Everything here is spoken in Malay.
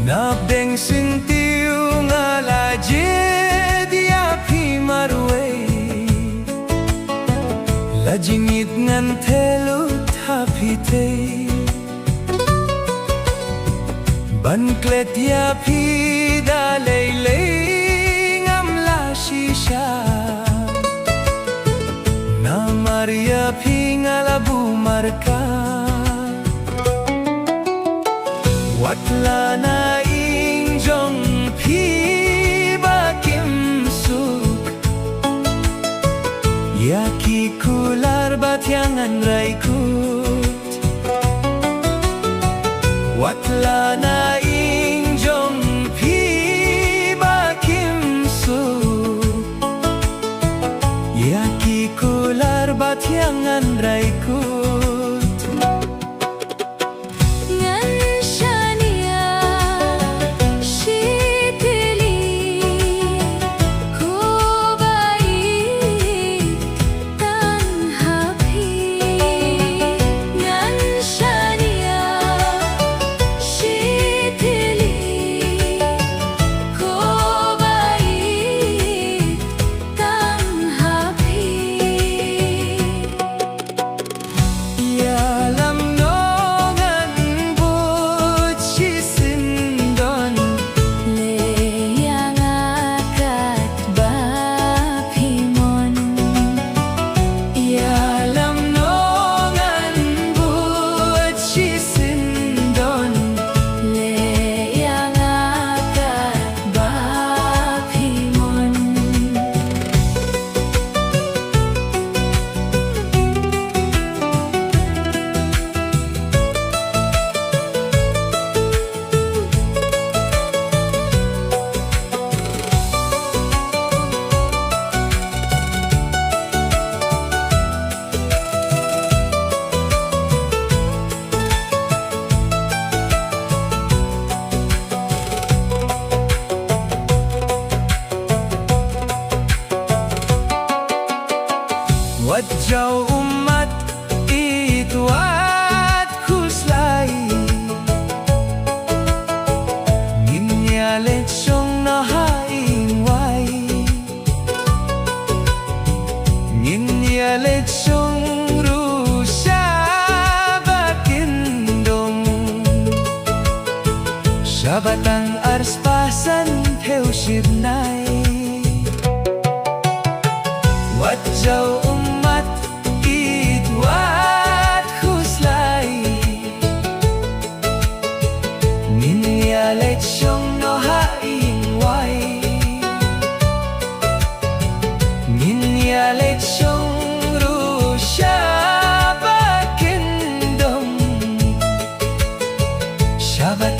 Nabeng sintiu ngalaje dia pi marway la jingit ngan telu tapite ban klet ya pi da lele ngam la shisha na maria pi ngalabu marka watla na ingjong pi bakim suk yaki kular batyangan raikut watla na ingjong pi bakim suk yaki kular batyangan raikut Wajau umat itu at kuslai Ninya lechong na haing wai Ninya lechong rusya bakindong Syabatang ars pasan heu shirnai Wajau lechong no haing wai Ninya lechong rusya bakindong Syabat